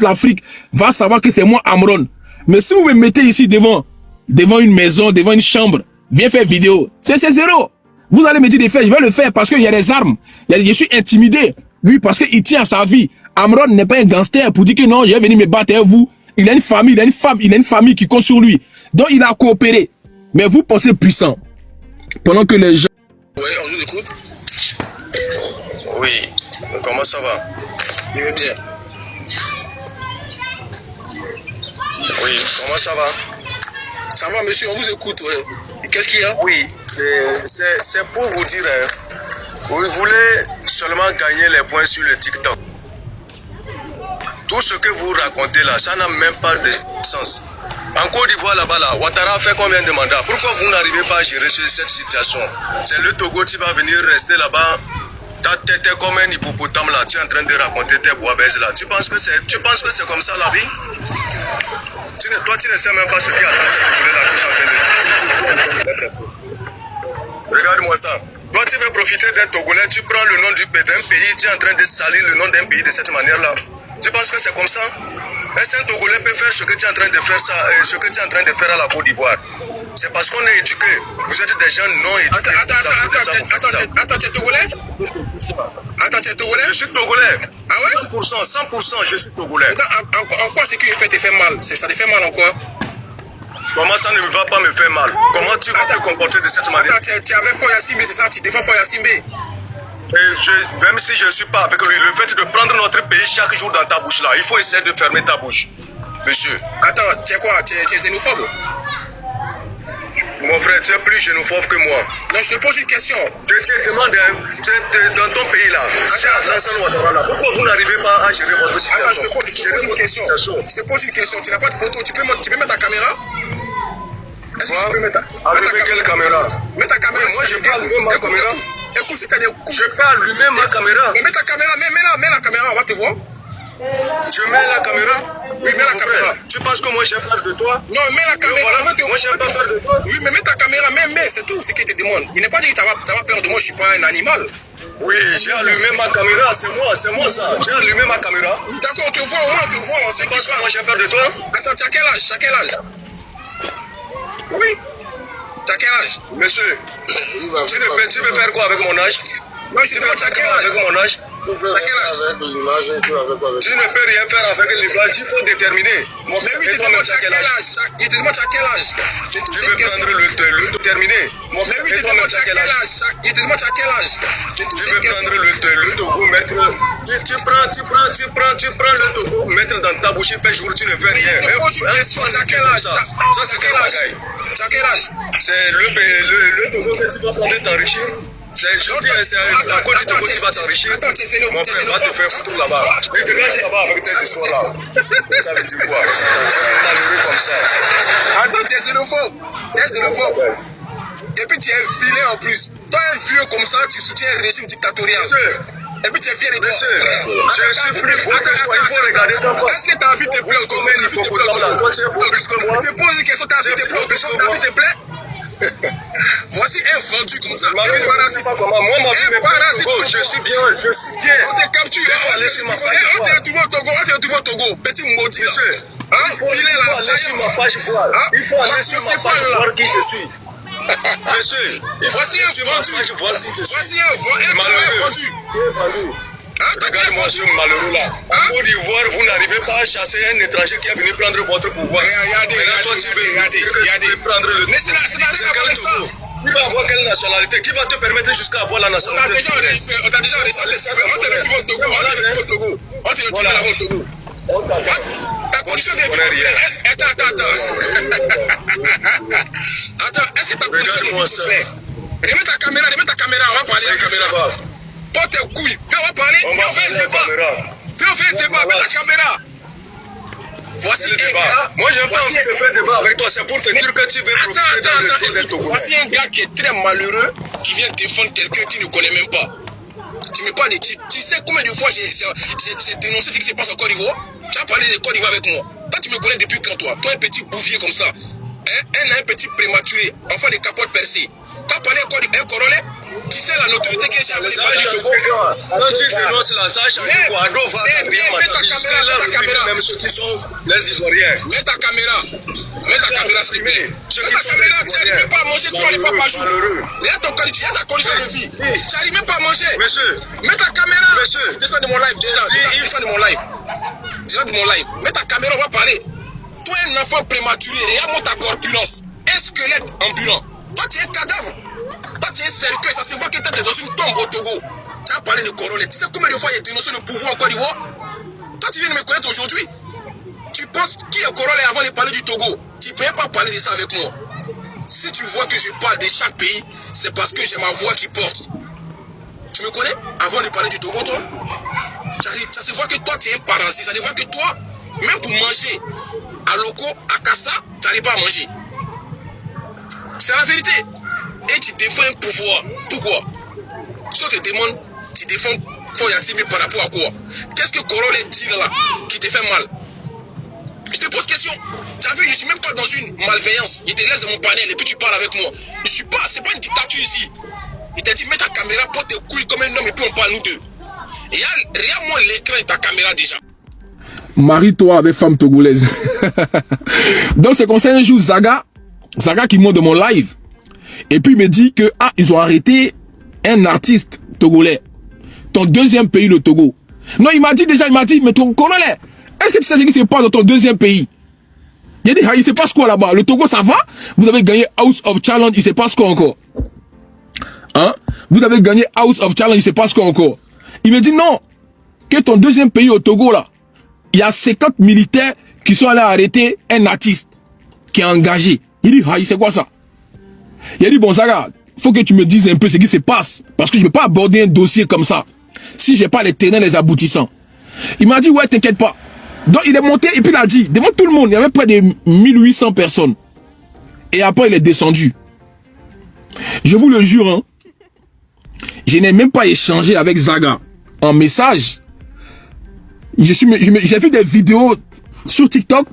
l'Afrique va savoir que c'est moi, Amron. Mais si vous me mettez ici devant une maison, devant une chambre, viens faire vidéo, c'est zéro. Vous allez me dire de faire, je vais le faire parce qu'il y a des armes. Je suis intimidé. Lui, parce qu'il tient à sa vie. Amron n'est pas un gangster pour dire que non, je vais venir me battre avec vous. Il a une famille, il a une femme, il a une famille qui compte sur lui. Donc il a coopéré. Mais vous pensez puissant. Pendant que les gens... Oui, on vous écoute. Oui, comment ça va? Je vais bien. Oui, comment ça va? Ça va, monsieur, on vous écoute. Ouais. Et qu'est-ce qu'il y a? Oui, c'est pour vous dire, vous voulez seulement gagner les points sur le TikTok. Tout ce que vous racontez là, ça n'a même pas de sens. En Côte d'Ivoire là-bas, là, Ouattara a fait combien de mandats? Pourquoi vous n'arrivez pas à gérer cette situation? C'est le Togo qui va venir rester là-bas. Ta tête est comme un hippopotame là, tu es en train de raconter tes bois-baises là. Tu penses que c'est comme ça la vie? Toi, tu ne sais même pas ce qui attend cette Togolais là qui sont en train de... Regarde-moi ça. Toi, tu veux profiter d'être Togolais, tu prends le nom d'un pays, tu es en train de salir le nom d'un pays de cette manière-là. Tu penses que c'est comme ça? Est-ce qu'un Togolais peut faire ce que tu es en train de faire ce que tu es en train de faire à la Côte d'Ivoire? C'est parce qu'on est éduqué. Vous êtes des gens non éduqués. Attends, tu es Togolais? Attends, tu es Togolais? Je suis Togolais. Ah ouais? 100%, je suis Togolais. En quoi ce qui te fait mal? Ça te fait mal en quoi? Comment ça ne va pas me faire mal? Comment tu vas te comporter de cette manière? Attends, tu avais Foya Simbe, c'est ça? Tu défends Foya Simbe? Même si je ne suis pas avec lui, le fait de prendre notre pays chaque jour dans ta bouche là, il faut essayer de fermer ta bouche, monsieur. Attends, tu es quoi? Tu es xénophobe? Mon frère, tu es plus xénophobe que moi. Non, je te pose une question. Je te demande, tu es dans ton pays là, pourquoi vous n'arrivez pas à gérer votre situation? Attends, je te pose une question. Je te pose une question. Tu n'as pas de photo, tu peux mettre ta caméra? Est-ce que tu peux mettre ta... Avec quelle caméra? Mets ta caméra. Moi, je peux allumer ma caméra. Écoute, si tu as des coups. Je peux allumer ma caméra. Mais mets ta caméra, mets la caméra, on va te voir. Je mets la caméra? Oui, mets la caméra. Tu penses que moi j'ai peur de toi? Non, mets la caméra. Voilà, moi j'ai pas peur de toi. Oui, mais mets ta caméra, mais c'est tout ce qu'il te demande. Il n'est pas dit que tu as peur de moi, je suis pas un animal. Oui, j'ai allumé ma caméra, c'est moi ça. J'ai allumé ma caméra. Oui, d'accord, on te voit, on te voit, on sait que moi j'ai peur de toi. Attends, tu as quel âge? Oui. Tu as quel âge? Monsieur, tu veux faire quoi avec mon âge? Non, je ne veux pas quel âge. Avec mon âge? Tu ne peux rien faire avec l'image, il faut déterminer. Mais oui, tu te demandes à quel âge? Il te demande à quel âge? Tu veux prendre le déterminer. Mais oui, tu te demandes à quel âge? Il te demande à quel âge? Tu veux prendre le togo, mettre... Tu prends le togo, mettre dans ta bouche, fait jour, tu ne fais rien. Je te pose une question, à quel âge? Ça, c'est quel âge? Tu as quel âge? C'est le togo que tu vas prendre t'enrichir. C'est à cause du Togo, tu vas t'enrichir. Mon frère, va te faire foutre là-bas. Et regarde, ça va avec tes histoires-là. Ça veut dire quoi? Malheureux comme ça. Attends, tu es xénophobe. Et puis tu es vilain en plus. Toi, un vieux comme ça, tu soutiens un régime dictatorial. Et puis tu es fier de toi. Je suis plus beau que toi, il faut regarder ta face. Est-ce que ta vie te plaît au Togo? Il faut que toi, tu es beau plus que moi. Je te pose une question, ta vie te plaît au Togo? Ta vie te plaît? Voici un vendu comme ça, un parasite. Un parasite. Je suis bien. On te capture. On te sur ma page. On te retrouve au Togo. Petit maudit là. Il faut aller sur ma page voir. Il faut aller sur ma page voir qui je suis. Monsieur, voici un vendu. Voici un vendu. Regarde-moi ce malheureux là. En Côte d'Ivoire, vous n'arrivez pas à chasser un étranger qui est venu prendre votre pouvoir. Regardez. Prendre le... Mais c'est quel Togo? Tu vas avoir quelle nationalité? Qui va te permettre jusqu'à avoir la nationalité? On t'a déjà enregistré. On te retrouve au Togo. On te retrouve là-bas au Togo. Ta condition de vie. Attends. Attends, est-ce que ta condition de vie te plaît? Remets ta caméra, on va parler à la caméra. Toi, tes couilles, viens, on va parler. Viens, on fait un débat. Mets ta caméra. Voici un gars. Moi, je n'ai pas envie de faire débat avec toi. C'est pour te dire que tu veux profiter de Togo. Voici un gars qui est très malheureux, qui vient défendre quelqu'un qui ne connaît même pas. Tu me parles de... Tu sais combien de fois j'ai dénoncé ce qui se passe en Côte d'Ivoire? Tu as parlé de Côte d'Ivoire avec moi. Toi, tu me connais depuis quand, toi? Toi, un petit bouvier comme ça. Un petit prématuré, enfant de capote percée. Tu as parlé un Congolais? Tu sais la notoriété que j'ai avec parler du Togo. Quand tu dénonces là, ça change quoi? Ado va Mets ta caméra. Même ceux qui sont les Ivoiriens. Mets ta caméra. Mets ta caméra, s'il te plaît. Mets ta caméra, tu n'arrives même pas à manger 3 repas par jour. Regarde ta condition de vie. Tu n'arrives même pas à manger. Monsieur. Mets ta caméra. Monsieur. Descends de mon live déjà. Descends de mon live. Descends de mon live. Mets ta caméra, on va parler. Toi, un enfant prématuré, regarde-moi ta corpulence. Un squelette ambulant. Toi, tu es un cadavre. Toi, tu es un cercueil. Ça se voit que tu es dans une tombe au Togo. Tu as parlé de Corolle. Tu sais combien de fois il a dénoncé le pouvoir en Côte d'Ivoire? Toi, tu viens de me connaître aujourd'hui. Tu penses qui est Corolle avant de parler du Togo? Tu ne peux pas parler de ça avec moi. Si tu vois que je parle de chaque pays, c'est parce que j'ai ma voix qui porte. Tu me connais? Avant de parler du Togo, toi? Ça se voit que toi, tu es un parasite. Ça se voit que toi, même pour manger, à Loco, à Kassa, tu n'arrives pas à manger. C'est la vérité. Et tu défends un pouvoir. Pourquoi? Si on te demande, tu défends Foy Assimi par rapport à quoi? Qu'est-ce que Corolle dit là qui te fait mal? Je te pose question. Tu as vu, je ne suis même pas dans une malveillance. Il te laisse mon panel et puis tu parles avec moi. Je suis pas, c'est pas une dictature ici. Il t'a dit, mets ta caméra, porte tes couilles comme un homme et puis on parle nous deux. Et regarde-moi l'écran et ta caméra déjà. Marie-toi avec femme togolaise. Donc c'est comme ça un jour Zaga qui monte de mon live. Et puis il me dit que ils ont arrêté un artiste togolais. Ton deuxième pays, le Togo. Non, il m'a dit, mais ton Corolle, est-ce que tu sais ce qui se passe dans ton deuxième pays? Il a dit, il se passe quoi là-bas? Le Togo, ça va? Vous avez gagné House of Challenge, il se passe quoi encore? Hein? Vous avez gagné House of Challenge, il se passe quoi encore? Il me dit non, que ton deuxième pays au Togo là, il y a 50 militaires qui sont allés arrêter un artiste qui est engagé. Il dit, c'est quoi ça? Il a dit, bon Zaga, faut que tu me dises un peu ce qui se passe. Parce que je ne peux pas aborder un dossier comme ça si j'ai pas les tenants, les aboutissants. Il m'a dit, ouais, t'inquiète pas. Donc il est monté et puis il a dit, devant tout le monde, il y avait près de 1800 personnes. Et après il est descendu. Je vous le jure, hein, je n'ai même pas échangé avec Zaga en message. J'ai vu des vidéos sur TikTok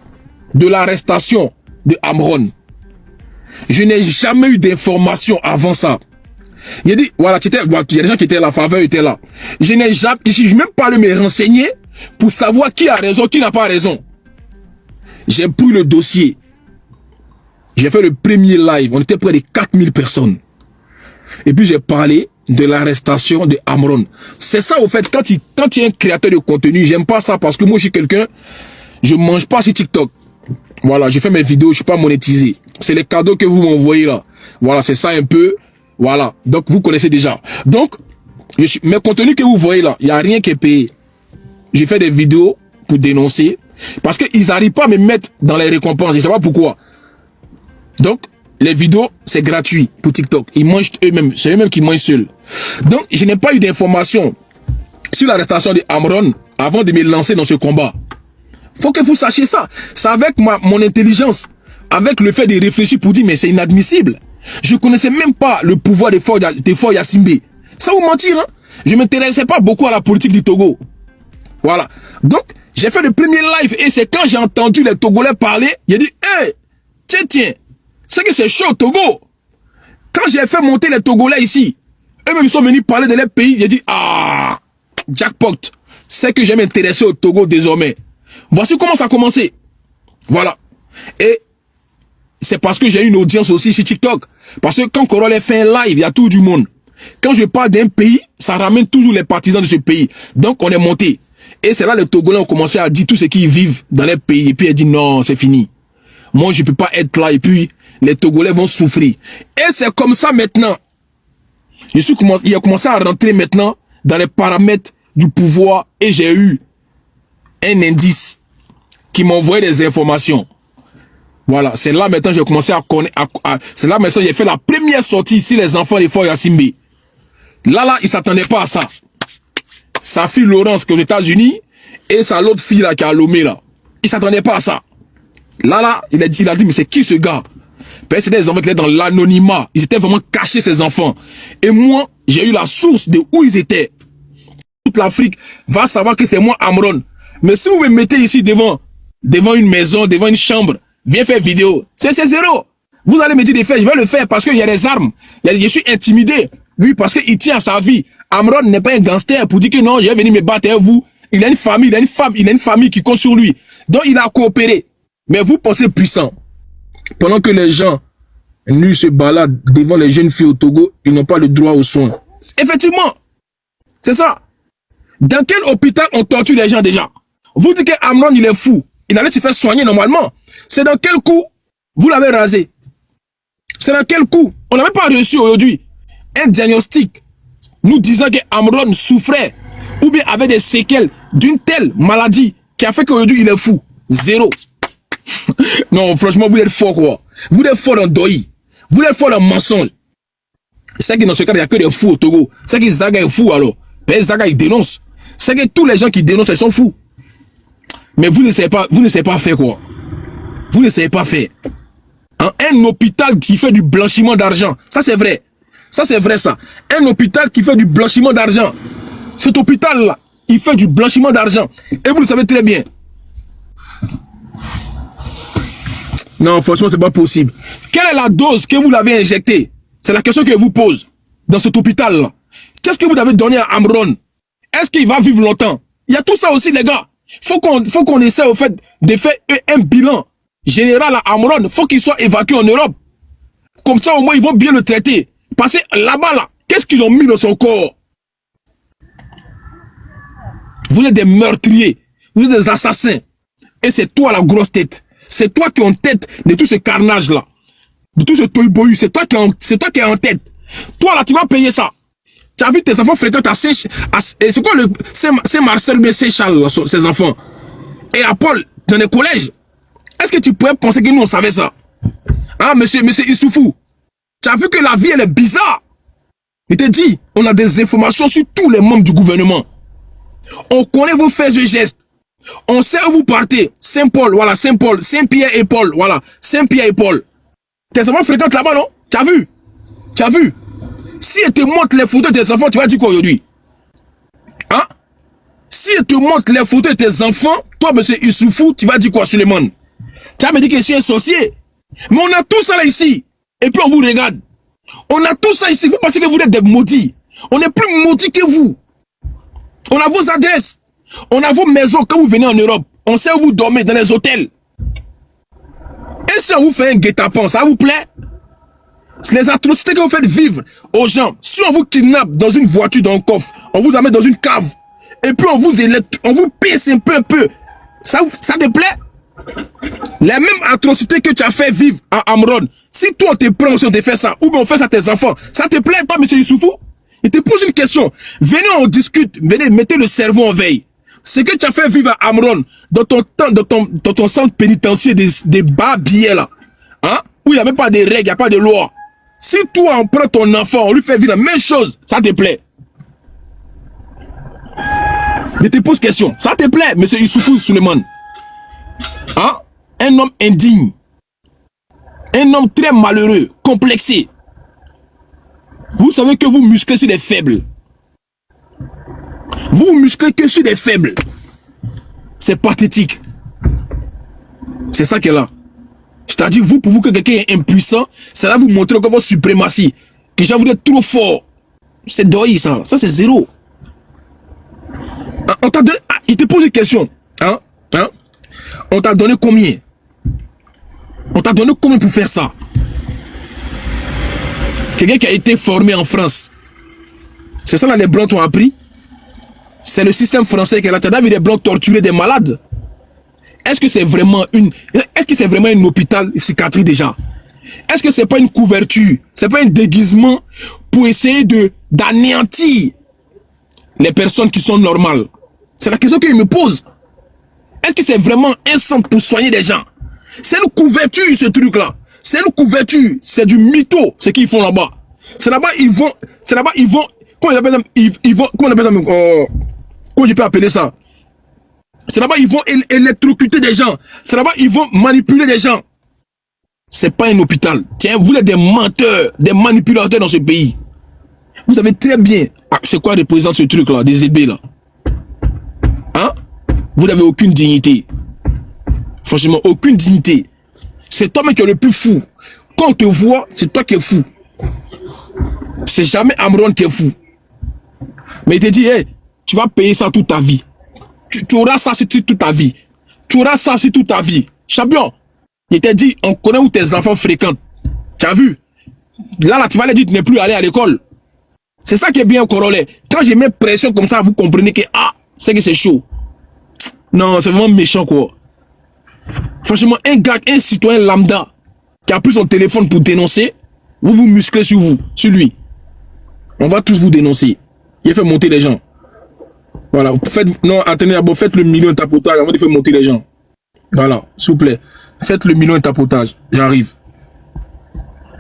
de l'arrestation de Amron. Je n'ai jamais eu d'informations avant ça. Il a dit, voilà, il y a des gens qui étaient là, Faveur était là. Je n'ai même pas allé me renseigner pour savoir qui a raison, qui n'a pas raison. J'ai pris le dossier. J'ai fait le premier live. On était près de 4000 personnes. Et puis j'ai parlé de l'arrestation de Amron. C'est ça, au fait, quand tu es un créateur de contenu, j'aime pas ça parce que moi, je suis quelqu'un, je mange pas sur TikTok. Voilà, je fais mes vidéos, je suis pas monétisé. C'est les cadeaux que vous m'envoyez là. Voilà, c'est ça un peu. Voilà, donc vous connaissez déjà. Donc, mes contenus que vous voyez là, il n'y a rien qui est payé. J'ai fait des vidéos pour dénoncer parce qu'ils n'arrivent pas à me mettre dans les récompenses. Je ne sais pas pourquoi. Donc, les vidéos, c'est gratuit pour TikTok. Ils mangent eux-mêmes. C'est eux-mêmes qui mangent seuls. Donc, je n'ai pas eu d'informations sur l'arrestation de Amron avant de me lancer dans ce combat. Faut que vous sachiez ça. C'est avec mon intelligence, avec le fait de réfléchir pour dire, mais c'est inadmissible. Je connaissais même pas le pouvoir des Foy Assimbe. Ça vous mentir, hein? Je m'intéressais pas beaucoup à la politique du Togo. Voilà. Donc, j'ai fait le premier live et c'est quand j'ai entendu les Togolais parler, j'ai dit, hey, tiens, c'est que c'est chaud au Togo. Quand j'ai fait monter les Togolais ici, eux-mêmes ils sont venus parler de leur pays, j'ai dit, jackpot, c'est que je vais m'intéresser au Togo désormais. Voici comment ça a commencé. Voilà. Et c'est parce que j'ai une audience aussi sur TikTok. Parce que quand Corolle fait un live, il y a tout du monde. Quand je parle d'un pays, ça ramène toujours les partisans de ce pays. Donc on est monté. Et c'est là les Togolais ont commencé à dire tout ce qu'ils vivent dans les pays. Et puis ils disent non, c'est fini. Moi je peux pas être là. Et puis les Togolais vont souffrir. Et c'est comme ça maintenant. Il a commencé à rentrer maintenant dans les paramètres du pouvoir. Et j'ai eu un indice qui m'envoyait des informations. Voilà, c'est là maintenant j'ai commencé à connaître. C'est là maintenant j'ai fait la première sortie ici, les enfants des Foy Assimbe. Là, ils s'attendaient pas à ça. Sa fille Laurence qui est aux États-Unis et sa l'autre fille là qui est à Lomé là. Ils s'attendaient pas à ça. Là, il a dit, mais c'est qui ce gars? C'était des enfants qui étaient dans l'anonymat. Ils étaient vraiment cachés, ces enfants. Et moi, j'ai eu la source de où ils étaient. Toute l'Afrique va savoir que c'est moi, Amron. Mais si vous me mettez ici devant une maison, devant une chambre, viens faire vidéo, c'est zéro. Vous allez me dire des faits, je vais le faire parce qu'il y a des armes. Je suis intimidé Lui, parce qu'il tient à sa vie. Amron n'est pas un gangster pour dire que non, je vais venir me battre avec vous. Il a une famille, il a une femme, il a une famille qui compte sur lui. Donc, il a coopéré. Mais vous pensez puissant. Pendant que les gens, lui, se baladent devant les jeunes filles au Togo, ils n'ont pas le droit aux soins. Effectivement. C'est ça. Dans quel hôpital on torture les gens déjà? Vous dites qu'Amron, il est fou. Il allait se faire soigner normalement. C'est dans quel coup vous l'avez rasé? C'est dans quel coup? On n'avait pas reçu aujourd'hui un diagnostic nous disant qu'Amron souffrait ou bien avait des séquelles d'une telle maladie qui a fait qu'aujourd'hui il est fou. Zéro. Non, franchement, vous êtes fort quoi. Vous êtes fort dans Doi. Vous êtes fort dans mensonge. C'est que dans ce cas, il n'y a que des fous au Togo. C'est que Zaga est fou alors. Ben, Zaga il dénonce. C'est que tous les gens qui dénoncent, ils sont fous. Mais vous ne savez pas faire quoi. Vous ne savez pas faire. Hein? Un hôpital qui fait du blanchiment d'argent. Ça c'est vrai. Ça c'est vrai ça. Un hôpital qui fait du blanchiment d'argent. Cet hôpital-là, il fait du blanchiment d'argent. Et vous le savez très bien. Non, franchement, c'est pas possible. Quelle est la dose que vous l'avez injectée? C'est la question que je vous pose. Dans cet hôpital-là. Qu'est-ce que vous avez donné à Amron? Est-ce qu'il va vivre longtemps? Il y a tout ça aussi, les gars. Faut qu'on essaie, au fait, de faire un bilan général à Amron. Faut qu'il soit évacué en Europe. Comme ça, au moins, ils vont bien le traiter. Parce que là-bas, là, qu'est-ce qu'ils ont mis dans son corps? Vous êtes des meurtriers. Vous êtes des assassins. Et c'est toi la grosse tête. C'est toi qui es en tête de tout ce carnage-là. De tout ce toy-boy. C'est toi qui es en tête. Toi, là, tu vas payer ça. Tu as vu tes enfants fréquentent à c'est quoi le... C'est Marcel B. Charles, ses enfants. Et à Paul, dans les collèges. Est-ce que tu pourrais penser que nous, on savait ça? Ah, monsieur Issoufou. Tu as vu que la vie, elle est bizarre. Il te dit, on a des informations sur tous les membres du gouvernement. On connaît vos faits et gestes. On sait où vous partez. Saint-Paul, voilà, Saint-Paul, Saint-Pierre et Paul, voilà, Saint-Pierre et Paul. Tes enfants fréquentent là-bas, non? Tu as vu? Tu as vu? Si elle te montre les photos de tes enfants, tu vas dire quoi aujourd'hui? Hein? Si elle te montre les photos de tes enfants, toi, monsieur Issoufou, tu vas dire quoi, Suleiman? Tu vas me dire que je suis un sorcier. Mais on a tout ça là ici. Et puis on vous regarde. On a tout ça ici. Vous pensez que vous êtes des maudits. On est plus maudits que vous. On a vos adresses. On a vos maisons quand vous venez en Europe. On sait où vous dormez, dans les hôtels. Et si on vous fait un guet-apens, ça vous plaît? C'est les atrocités que vous faites vivre aux gens. Si on vous kidnappe dans une voiture, dans un coffre, on vous amène dans une cave, et puis on vous pisse un peu. Ça te plaît? Les mêmes atrocités que tu as fait vivre à Amron, si toi on te prend, si on te fait ça, ou bien on fait ça à tes enfants, ça te plaît, toi, monsieur Issoufou? Il te pose une question. Venez, on discute. Venez, mettez le cerveau en veille. Ce que tu as fait vivre à Amron, dans ton centre pénitentiaire des bas billets là, hein, où il n'y a même pas de règles, il n'y a pas de loi. Si toi, on prend ton enfant, on lui fait vivre la même chose, ça te plaît? Je te pose question. Ça te plaît, monsieur Issoufou Suleiman? Hein? Un homme indigne. Un homme très malheureux, complexé. Vous savez que vous musclez sur des faibles. Vous musclez que sur des faibles. C'est pathétique. C'est ça qu'elle a. C'est-à-dire, vous, pour vous que quelqu'un est impuissant, ça va vous montrer encore votre suprématie. Que vous êtes trop fort. C'est Doi, ça. Ça, c'est zéro. On t'a donné... il te pose une question. Hein? On t'a donné combien? On t'a donné combien pour faire ça? Quelqu'un qui a été formé en France. C'est ça là les Blancs t'ont appris. C'est le système français qui est là. Tu as vu des Blancs torturer des malades. Est-ce que c'est vraiment un hôpital psychiatrique déjà? Est-ce que c'est pas une couverture? C'est pas un déguisement pour essayer d'anéantir les personnes qui sont normales? C'est la question que je me pose. Est-ce que c'est vraiment un centre pour soigner des gens? C'est une couverture ce truc là. C'est une couverture, c'est du mytho, ce qu'ils font là-bas. C'est là-bas, ils vont, comment on appelle ça, comment je peux appeler ça? C'est là-bas, ils vont électrocuter des gens. C'est là-bas, ils vont manipuler des gens. C'est pas un hôpital. Tiens, vous êtes des menteurs, des manipulateurs dans ce pays. Vous savez très bien, c'est quoi représente ce truc là, des ébés là? Hein? Vous n'avez aucune dignité. Franchement, aucune dignité. C'est toi-même qui es le plus fou. Quand on te voit, c'est toi qui es fou. C'est jamais Amron qui est fou. Mais il te dit, hey, tu vas payer ça toute ta vie. Tu auras ça sur toute ta vie. Tu auras ça sur toute ta vie. Champion, il t'a dit, on connaît où tes enfants fréquentent. Tu as vu? Là, tu vas leur dire, tu n'es plus allé à l'école. C'est ça qui est bien au Corollaire. Quand j'ai mis pression comme ça, vous comprenez que, ah, c'est que c'est chaud. Non, c'est vraiment méchant, quoi. Franchement, un gars, un citoyen lambda, qui a pris son téléphone pour dénoncer, vous vous musclez sur lui. On va tous vous dénoncer. Il fait monter les gens. Voilà, non, attendez d'abord, faites le million de tapotage avant de faire monter les gens. Voilà, s'il vous plaît. Faites le million de tapotage. J'arrive.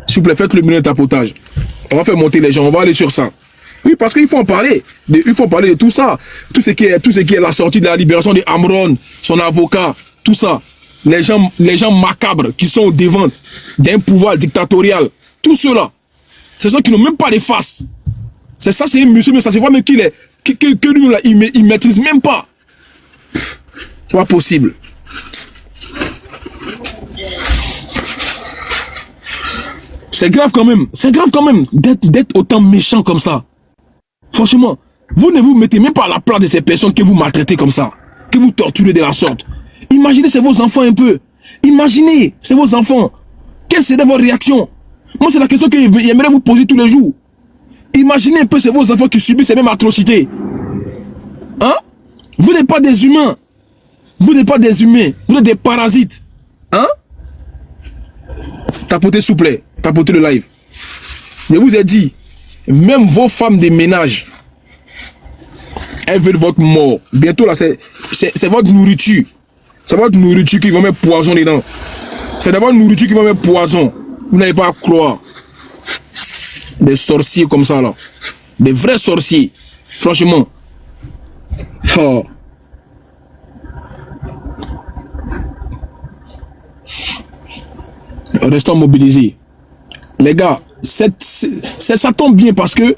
S'il vous plaît, faites le million de tapotage. On va faire monter les gens, on va aller sur ça. Oui, parce qu'il faut en parler. Il faut parler de tout ça. Tout ce qui est la sortie de la libération de Amron, son avocat, tout ça. Les gens macabres qui sont au devant d'un pouvoir dictatorial. Tout cela. C'est ceux qui n'ont même pas de face. C'est ça, c'est un monsieur, mais ça se voit même qu'il est. Que lui, là, il maîtrise même pas. C'est pas possible. C'est grave quand même. C'est grave quand même d'être autant méchant comme ça. Franchement, vous ne vous mettez même pas à la place de ces personnes que vous maltraitez comme ça. Que vous torturez de la sorte. Imaginez, c'est vos enfants un peu. Imaginez, c'est vos enfants. Quelle serait votre réaction? Moi, c'est la question que j'aimerais vous poser tous les jours. Imaginez un peu, c'est vos enfants qui subissent ces mêmes atrocités. Hein? Vous n'êtes pas des humains. Vous n'êtes pas des humains. Vous êtes des parasites. Hein? Tapotez, s'il vous plaît. Tapotez le live. Je vous ai dit, même vos femmes de ménage, elles veulent votre mort. Bientôt, là, c'est votre nourriture. C'est votre nourriture qui va mettre poison dedans. C'est d'abord nourriture qui va mettre poison. Vous n'avez pas à croire. Des sorciers comme ça, là. Des vrais sorciers. Franchement. Oh. Restons mobilisés. Les gars, ça tombe bien parce que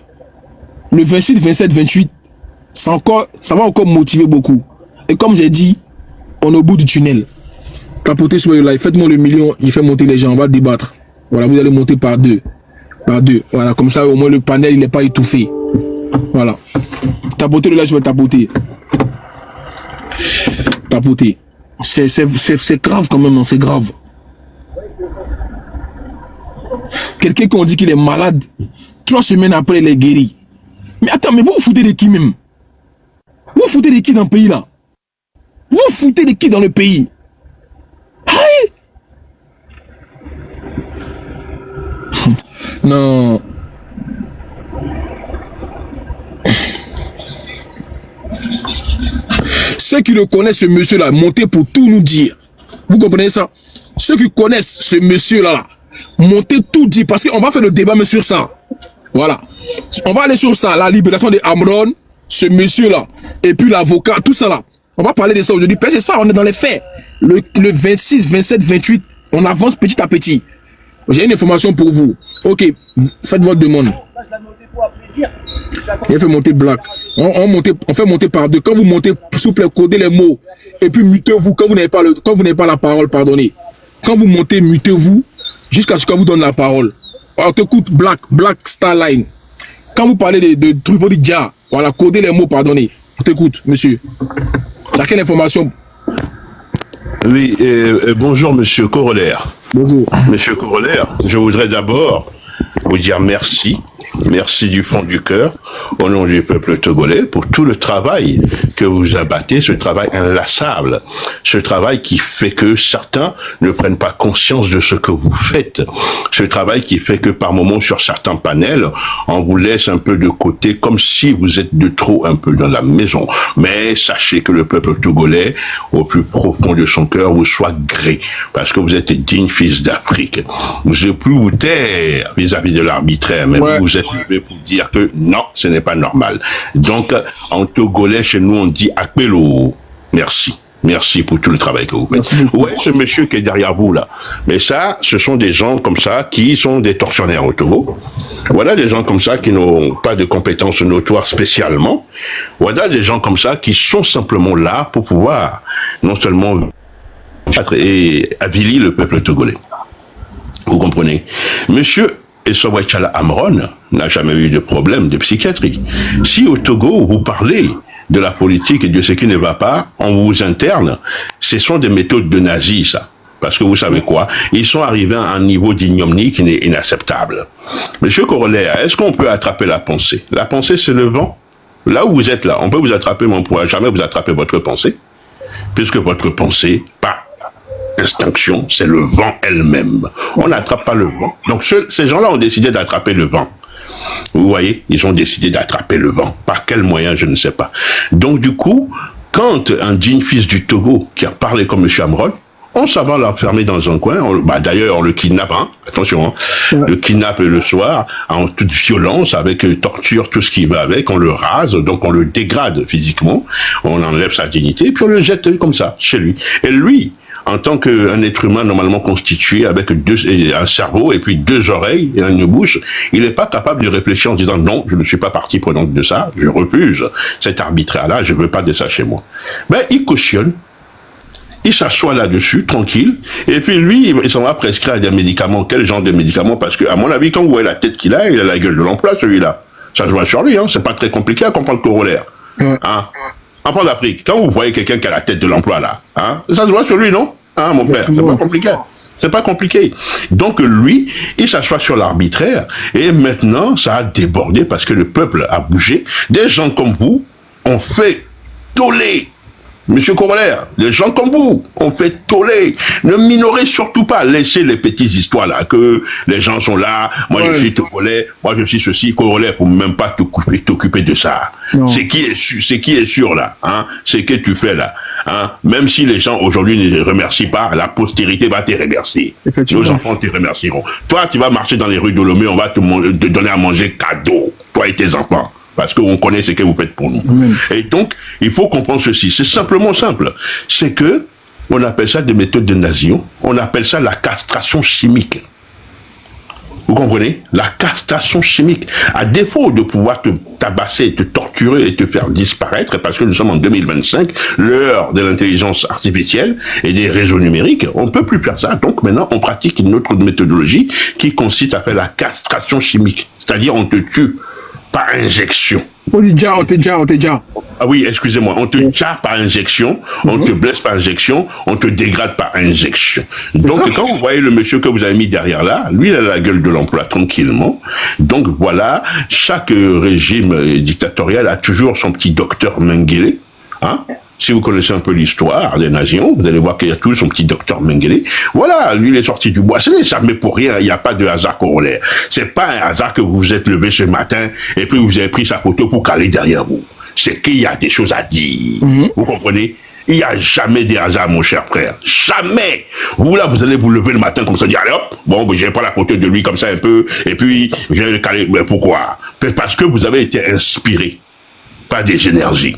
le 26, 27, 28, ça va encore motiver beaucoup. Et comme j'ai dit, on est au bout du tunnel. Tapotez sur le live, faites-moi le million, il fait monter les gens, on va débattre. Voilà, vous allez monter par deux. Par deux. Voilà, comme ça au moins le panel il n'est pas étouffé. Voilà. Tapotez le live, je vais tapoter. Tapoter. C'est grave quand même, non, c'est grave. Quelqu'un qui on dit qu'il est malade, 3 semaines après il est guéri. Mais attends, mais vous vous foutez de qui même? Vous vous foutez de qui dans le pays là? Vous vous foutez de qui dans le pays? Aïe! Non. Ceux qui le connaissent, ce monsieur-là, montez pour tout nous dire. Vous comprenez ça? Ceux qui connaissent ce monsieur-là, montez tout dire. Parce qu'on va faire le débat mais sur ça. Voilà. On va aller sur ça. La libération de Amron, ce monsieur-là, et puis l'avocat, tout ça là. On va parler de ça aujourd'hui. C'est ça, on est dans les faits. Le 26, 27, 28, on avance petit à petit. J'ai une information pour vous. Ok, faites votre demande. Il fait monter black. On fait monter par deux. Quand vous montez, s'il vous plaît, codez les mots. Et puis mutez-vous. Quand vous n'avez pas la parole, pardonnez. Quand vous montez, mutez-vous jusqu'à ce qu'on vous donne la parole. On t'écoute Black Starline. Quand vous parlez de Truvodidja, voilà, codez les mots, pardonnez. On t'écoute, monsieur. T'as quelle information? Oui, bonjour monsieur Corollaire. Bonjour. Monsieur Corollaire, je voudrais d'abord vous dire merci. Merci du fond du cœur, au nom du peuple togolais, pour tout le travail que vous abattez, ce travail inlassable, ce travail qui fait que certains ne prennent pas conscience de ce que vous faites, ce travail qui fait que par moments sur certains panels, on vous laisse un peu de côté, comme si vous êtes de trop un peu dans la maison. Mais sachez que le peuple togolais, au plus profond de son cœur, vous soit gré, parce que vous êtes des dignes fils d'Afrique. Vous ne pouvez plus vous taire vis-à-vis de l'arbitraire, mais ouais. Vous êtes pour dire que non, ce n'est pas normal. Donc, en togolais, chez nous, on dit Akpelo. Merci. Merci pour tout le travail que vous faites. Ouais, ce monsieur qui est derrière vous, là. Mais ça, ce sont des gens comme ça qui sont des tortionnaires au Togo. Voilà des gens comme ça qui n'ont pas de compétences notoires spécialement. Voilà des gens comme ça qui sont simplement là pour pouvoir non seulement et avilir le peuple togolais. Vous comprenez? Monsieur et Sowet Chala Amron n'a jamais eu de problème de psychiatrie. Si au Togo, vous parlez de la politique et de ce qui ne va pas, on vous interne, ce sont des méthodes de nazis, ça. Parce que vous savez quoi? Ils sont arrivés à un niveau d'ignominie qui est inacceptable. Monsieur Corollaire, est-ce qu'on peut attraper la pensée? La pensée, c'est le vent. Là où vous êtes là, on peut vous attraper, mais on ne pourra jamais vous attraper votre pensée. Puisque votre pensée, par extinction, c'est le vent elle-même. On n'attrape pas le vent. Donc ces gens-là ont décidé d'attraper le vent. Vous voyez, ils ont décidé d'attraper le vent. Par quel moyen, je ne sais pas. Donc du coup, quand un digne fils du Togo, qui a parlé comme M. Amron, on s'en va l'enfermer dans un coin. D'ailleurs, on le kidnappe, hein, attention, hein, le kidnappe le soir, en toute violence, avec torture, tout ce qui va avec. On le rase, donc on le dégrade physiquement. On enlève sa dignité, puis on le jette comme ça, chez lui. Et lui, en tant qu'un être humain normalement constitué, avec un cerveau et puis 2 oreilles et une bouche, il n'est pas capable de réfléchir en disant non, je ne suis pas partie prenante de ça, je refuse cet arbitraire-là, je ne veux pas de ça chez moi. Ben, il cautionne. Il s'assoit là-dessus, tranquille, et puis lui, il s'en va prescrire des médicaments. Quel genre de médicaments? Parce que, à mon avis, quand vous voyez la tête qu'il a, il a la gueule de l'emploi, celui-là. Ça se voit sur lui, hein. C'est pas très compliqué à comprendre Corollaire. Hein? En France d'Afrique, quand vous voyez quelqu'un qui a la tête de l'emploi, là, hein, ça se voit sur lui, non? Hein, mon père? C'est pas compliqué. C'est pas compliqué. Donc, lui, il s'assoit sur l'arbitraire, et maintenant, ça a débordé parce que le peuple a bougé. Des gens comme vous ont fait toller. Monsieur Corollaire, les gens comme vous ont fait toller. Ne minorez surtout pas. Laissez les petites histoires là, que les gens sont là. Moi, je suis Togolais. Moi, je suis ceci. Corollaire, pour même pas t'occuper de ça. Ce qui est sûr là, hein, c'est que tu fais là. Hein, même si les gens aujourd'hui ne les remercient pas, la postérité va te remercier. Nos enfants te remercieront. Toi, tu vas marcher dans les rues de Lomé, on va te donner à manger cadeau. Toi et tes enfants. Parce qu'on connaît ce que vous faites pour nous. Amen. Et donc, il faut comprendre ceci. C'est simplement simple. C'est que, on appelle ça des méthodes de nasion. On appelle ça la castration chimique. Vous comprenez? La castration chimique. À défaut de pouvoir te tabasser, te torturer et te faire disparaître, parce que nous sommes en 2025, l'heure de l'intelligence artificielle et des réseaux numériques, on ne peut plus faire ça. Donc maintenant, on pratique une autre méthodologie qui consiste à faire la castration chimique. C'est-à-dire, on te tue par injection. On te déjà. Ah oui, excusez-moi, on te tue par injection, on te blesse par injection, on te dégrade par injection. Donc, quand vous voyez le monsieur que vous avez mis derrière là, lui, il a la gueule de l'emploi tranquillement. Donc, voilà, chaque régime dictatorial a toujours son petit docteur Mengele, hein. Si vous connaissez un peu l'histoire des nations, vous allez voir qu'il y a toujours son petit docteur Mengele. Voilà, lui, il est sorti du bois. Ce n'est jamais pour rien, il n'y a pas de hasard corollaire. C'est pas un hasard que vous vous êtes levé ce matin et puis vous avez pris sa photo pour caler derrière vous. C'est qu'il y a des choses à dire. Vous comprenez? Il n'y a jamais de hasard, mon cher frère. Jamais. Vous, là, vous allez vous lever le matin comme ça, dire, allez hop, bon, je vais prendre la photo de lui comme ça un peu, et puis je vais le caler. Mais pourquoi? Parce que vous avez été inspiré par des énergies.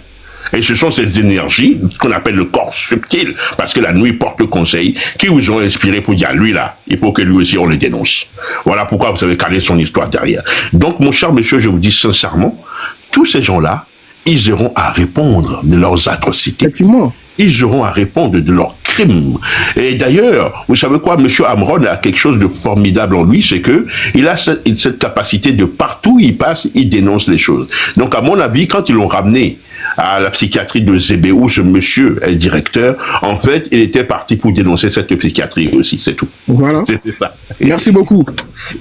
Et ce sont ces énergies qu'on appelle le corps subtil, parce que la nuit porte conseil, qui vous ont inspiré pour dire, lui là, il faut que lui aussi on le dénonce. Voilà pourquoi vous avez calé son histoire derrière. Donc, mon cher monsieur, je vous dis sincèrement, tous ces gens-là, ils auront à répondre de leurs atrocités. Effectivement. Ils auront à répondre de leurs crimes. Et d'ailleurs, vous savez quoi, monsieur Amron a quelque chose de formidable en lui, c'est que il a cette capacité de partout où il passe, il dénonce les choses. Donc, à mon avis, quand ils l'ont ramené à la psychiatrie de Zébé, où ce monsieur est directeur, en fait, il était parti pour dénoncer cette psychiatrie aussi, c'est tout. Voilà. C'était ça. Merci beaucoup.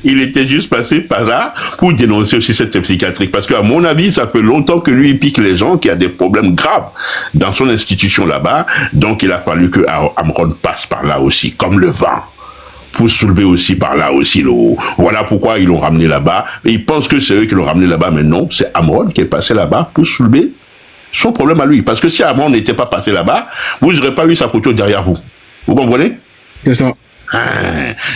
Il était juste passé par là pour dénoncer aussi cette psychiatrie, parce qu'à mon avis, ça fait longtemps que lui, il pique les gens, qui a des problèmes graves dans son institution là-bas, donc il a fallu que Amron passe par là aussi, comme le vent, pour soulever aussi par là aussi l'eau. Voilà pourquoi ils l'ont ramené là-bas, et ils pensent que c'est eux qui l'ont ramené là-bas, mais non, c'est Amron qui est passé là-bas pour soulever son problème à lui. Parce que si Amron n'était pas passé là-bas, vous n'aurez pas eu sa photo derrière vous. Vous comprenez? C'est ça.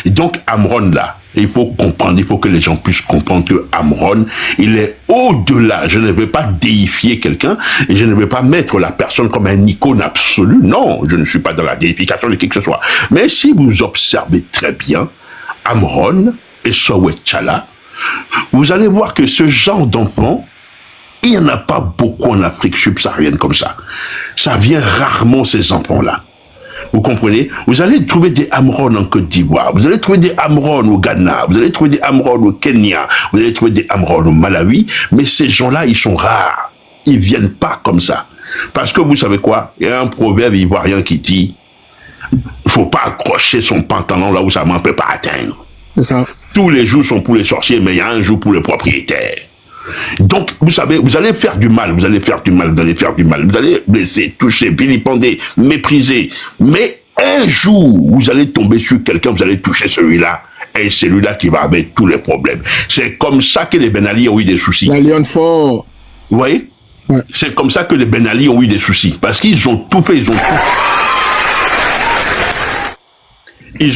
Donc Amron là, il faut comprendre, il faut que les gens puissent comprendre que Amron, il est au-delà. Je ne vais pas déifier quelqu'un et je ne vais pas mettre la personne comme un icône absolu. Non, je ne suis pas dans la déification de qui que ce soit. Mais si vous observez très bien Amron et Sowet Chala, vous allez voir que ce genre d'enfant, il n'y en a pas beaucoup en Afrique subsaharienne comme ça. Ça vient rarement, ces enfants-là. Vous comprenez? Vous allez trouver des Amron en Côte d'Ivoire, vous allez trouver des Amron au Ghana, vous allez trouver des Amron au Kenya, vous allez trouver des Amron au Malawi, mais ces gens-là, ils sont rares. Ils viennent pas comme ça. Parce que vous savez quoi? Il y a un proverbe ivoirien qui dit il faut pas accrocher son pantalon là où sa main peut pas atteindre. C'est ça. Tous les jours sont pour les sorciers, mais il y a un jour pour le propriétaire. Donc, vous savez, vous allez faire du mal, vous allez faire du mal, vous allez faire du mal, vous allez blesser, toucher, vilipender, mépriser. Mais un jour, vous allez tomber sur quelqu'un, vous allez toucher celui-là, et c'est celui-là qui va avec tous les problèmes. C'est comme ça que les Ben Ali ont eu des soucis. La Lyon Fort. Vous voyez? Ouais. C'est comme ça que les Ben Ali ont eu des soucis. Parce qu'ils ont tout fait, ils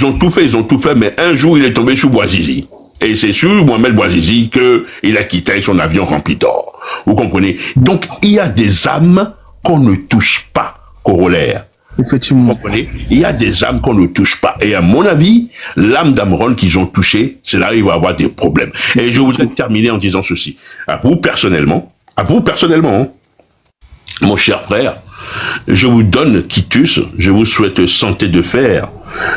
ont tout fait, mais un jour, il est tombé sur Bouazizi. Et c'est sur Mohamed Bouazizi qu'il a quitté son avion rempli d'or. Vous comprenez? Donc, il y a des âmes qu'on ne touche pas, corollaire. Effectivement. Vous comprenez? Il y a des âmes qu'on ne touche pas. Et à mon avis, l'âme d'Amron qu'ils ont touchée, c'est là où il va y avoir des problèmes. Et je voudrais terminer en disant ceci. À vous personnellement, hein, mon cher frère, je vous donne quitus, je vous souhaite santé de fer.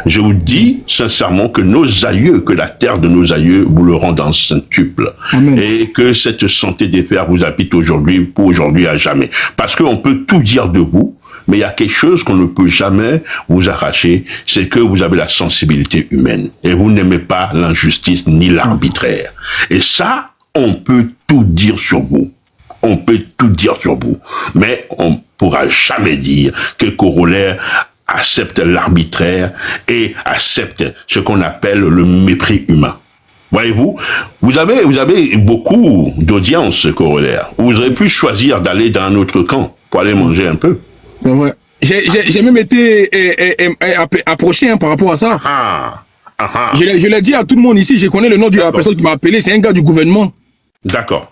Je vous dis sincèrement que nos aïeux, que la terre de nos aïeux vous le rende en centuple. Amen. Et que cette santé de fer vous habite aujourd'hui, pour aujourd'hui à jamais. Parce qu'on peut tout dire de vous, mais il y a quelque chose qu'on ne peut jamais vous arracher, c'est que vous avez la sensibilité humaine. Et vous n'aimez pas l'injustice ni l'arbitraire. Et ça, on peut tout dire sur vous. On peut tout dire sur vous. Mais on pourra jamais dire que Corollaire accepte l'arbitraire et accepte ce qu'on appelle le mépris humain. Voyez-vous, vous avez beaucoup d'audience, Corollaire. Vous auriez pu choisir d'aller dans un autre camp pour aller manger un peu. C'est vrai. J'ai même été approché par rapport à ça. Je l'ai dit à tout le monde ici, je connais le nom de la personne qui m'a appelé, c'est un gars du gouvernement. D'accord.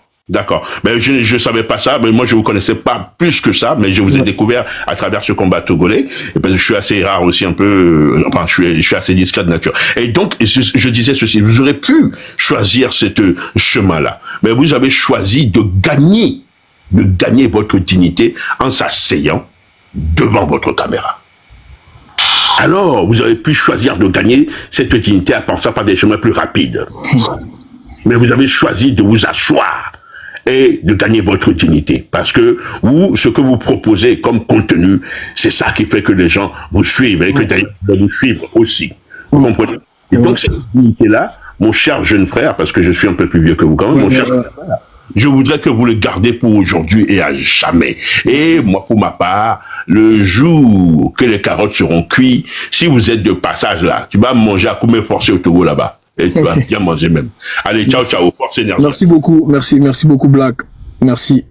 Mais je savais pas ça, mais moi je vous connaissais pas plus que ça, mais je vous ai découvert à travers ce combat togolais, et parce que je suis assez rare aussi un peu, enfin je suis assez discret de nature. Et donc je disais ceci, vous aurez pu choisir ce chemin-là, mais vous avez choisi de gagner votre dignité en s'asseyant devant votre caméra. Alors, vous avez pu choisir de gagner cette dignité en passant par des chemins plus rapides. Mais vous avez choisi de vous asseoir et de gagner votre dignité. Parce que ce que vous proposez comme contenu, c'est ça qui fait que les gens vous suivent et que d'ailleurs vous nous suivre aussi. Vous comprenez? Et donc cette dignité-là, mon cher jeune frère, parce que je suis un peu plus vieux que vous quand même, mon cher frère, je voudrais que vous le gardez pour aujourd'hui et à jamais. Et moi, pour ma part, le jour que les carottes seront cuites, si vous êtes de passage là, tu vas manger à couper forcé au Togo là-bas. Et tu vas bien manger même. Allez, ciao, ciao, force énergie. Merci beaucoup, merci beaucoup Black. Merci.